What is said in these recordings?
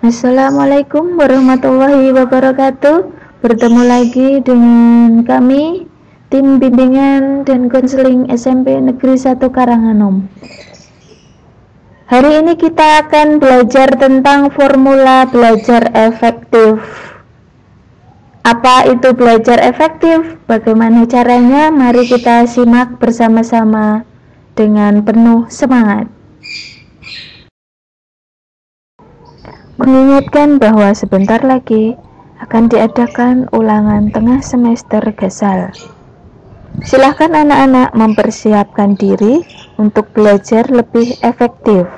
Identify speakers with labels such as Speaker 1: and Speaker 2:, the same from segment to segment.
Speaker 1: Assalamualaikum warahmatullahi wabarakatuh. Bertemu lagi dengan kami, tim bimbingan dan konseling SMP Negeri 1 Karanganom. Hari ini kita akan belajar tentang formula belajar efektif. Apa itu belajar efektif? Bagaimana caranya? Mari kita simak bersama-sama dengan penuh semangat. Mengingatkan bahwa sebentar lagi akan diadakan ulangan tengah semester Gasal. Silahkan anak-anak mempersiapkan diri untuk belajar lebih efektif.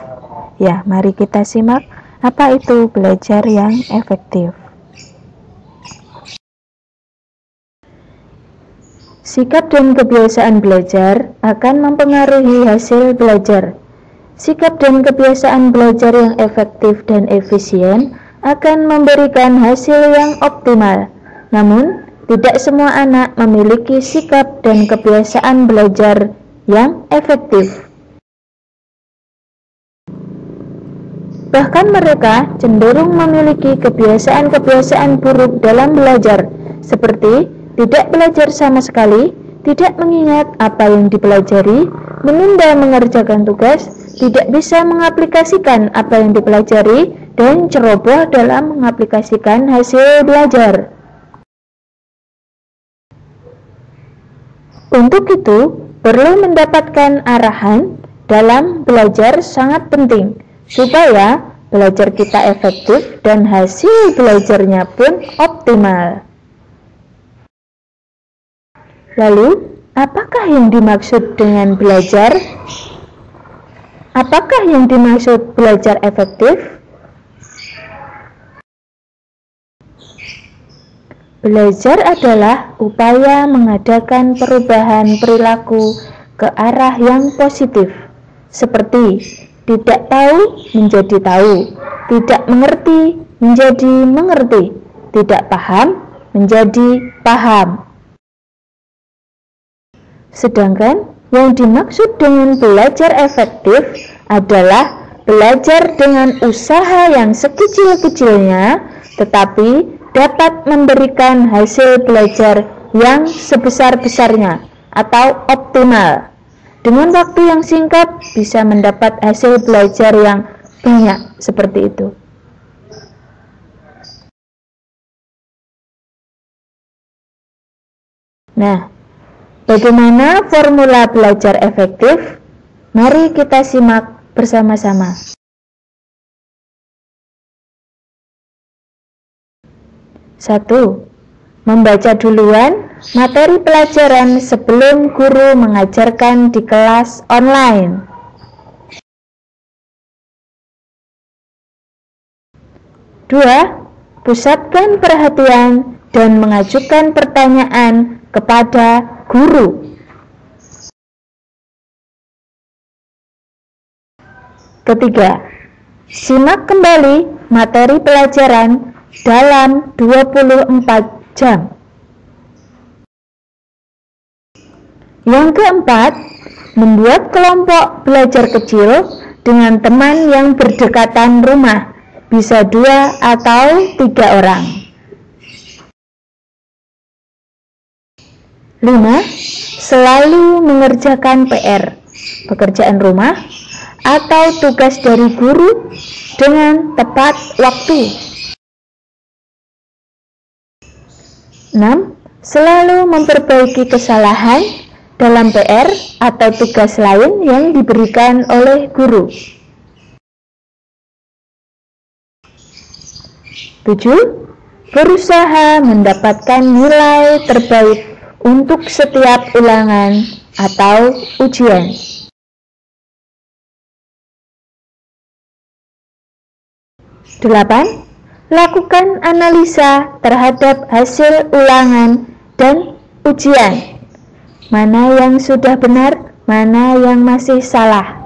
Speaker 1: Ya, mari kita simak apa itu belajar yang efektif. Sikap dan kebiasaan belajar akan mempengaruhi hasil belajar. Sikap dan kebiasaan belajar yang efektif dan efisien akan memberikan hasil yang optimal. Namun, tidak semua anak memiliki sikap dan kebiasaan belajar yang efektif. Bahkan mereka cenderung memiliki kebiasaan-kebiasaan buruk dalam belajar, seperti tidak belajar sama sekali, tidak mengingat apa yang dipelajari, menunda mengerjakan tugas, tidak bisa mengaplikasikan apa yang dipelajari, dan ceroboh dalam mengaplikasikan hasil belajar. Untuk itu, perlu mendapatkan arahan dalam belajar sangat penting, supaya belajar kita efektif dan hasil belajarnya pun optimal. Lalu, apakah yang dimaksud dengan belajar? Apakah yang dimaksud belajar efektif? Belajar adalah upaya mengadakan perubahan perilaku ke arah yang positif, seperti tidak tahu menjadi tahu, tidak mengerti menjadi mengerti, tidak paham menjadi paham. Sedangkan yang dimaksud dengan belajar efektif adalah belajar dengan usaha yang sekecil-kecilnya, tetapi dapat memberikan hasil belajar yang sebesar-besarnya atau optimal. Dengan waktu yang singkat bisa mendapat hasil belajar yang banyak seperti itu. Nah, bagaimana formula belajar efektif? Mari kita simak bersama-sama. Satu, membaca duluan materi pelajaran sebelum guru mengajarkan di kelas online. 2, pusatkan perhatian dan mengajukan pertanyaan kepada guru. 3, simak kembali materi pelajaran dalam 24 jam. Yang keempat, membuat kelompok belajar kecil dengan teman yang berdekatan rumah, bisa 2 atau 3 orang. 5, selalu mengerjakan PR, pekerjaan rumah, atau tugas dari guru dengan tepat waktu. 6, selalu memperbaiki kesalahan dalam PR atau tugas lain yang diberikan oleh guru. 7, berusaha mendapatkan nilai terbaik untuk setiap ulangan atau ujian. 8, lakukan analisa terhadap hasil ulangan dan ujian. Mana yang sudah benar, mana yang masih salah.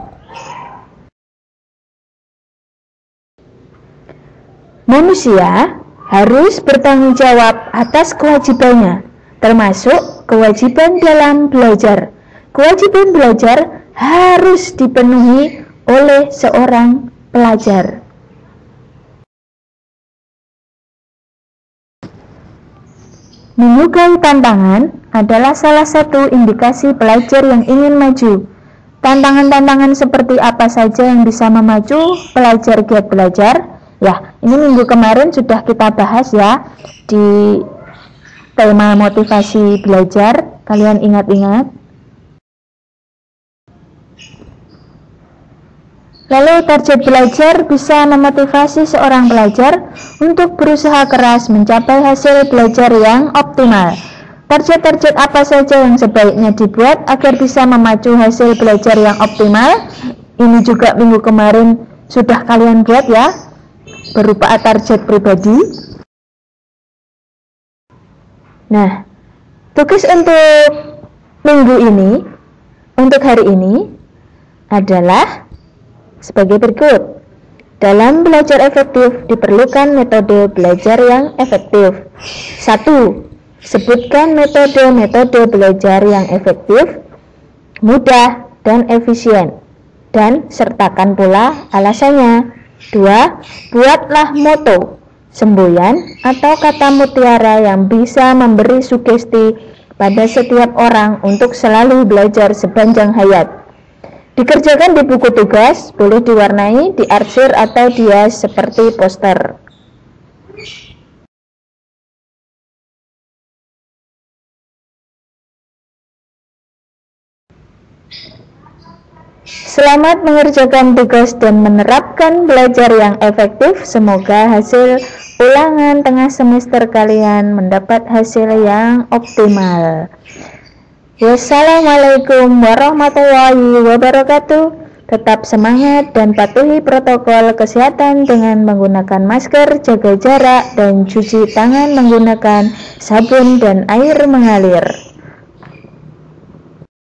Speaker 1: Manusia harus bertanggung jawab atas kewajibannya, termasuk kewajiban dalam belajar. Kewajiban belajar harus dipenuhi oleh seorang pelajar. Menyukai tantangan adalah salah satu indikasi pelajar yang ingin maju. Tantangan-tantangan seperti apa saja yang bisa memacu pelajar giat belajar? Ya, ini minggu kemarin sudah kita bahas ya di tema motivasi belajar. Kalian ingat-ingat? Lalu target belajar bisa memotivasi seorang pelajar untuk berusaha keras mencapai hasil belajar yang optimal. Target-target apa saja yang sebaiknya dibuat agar bisa memacu hasil belajar yang optimal? Ini juga minggu kemarin sudah kalian buat ya, berupa target pribadi. Nah, tugas untuk minggu ini, untuk hari ini adalah sebagai berikut. Dalam belajar efektif diperlukan metode belajar yang efektif. 1. Sebutkan metode-metode belajar yang efektif, mudah, dan efisien, dan sertakan pula alasannya. 2. Buatlah moto, semboyan, atau kata mutiara yang bisa memberi sugesti pada setiap orang untuk selalu belajar sepanjang hayat. Dikerjakan di buku tugas, boleh diwarnai, diarsir, atau dihias seperti poster. Selamat mengerjakan tugas dan menerapkan belajar yang efektif. Semoga hasil ulangan tengah semester kalian mendapat hasil yang optimal. Wassalamualaikum warahmatullahi wabarakatuh. Tetap semangat dan patuhi protokol kesehatan dengan menggunakan masker, jaga jarak, dan cuci tangan menggunakan sabun dan air mengalir.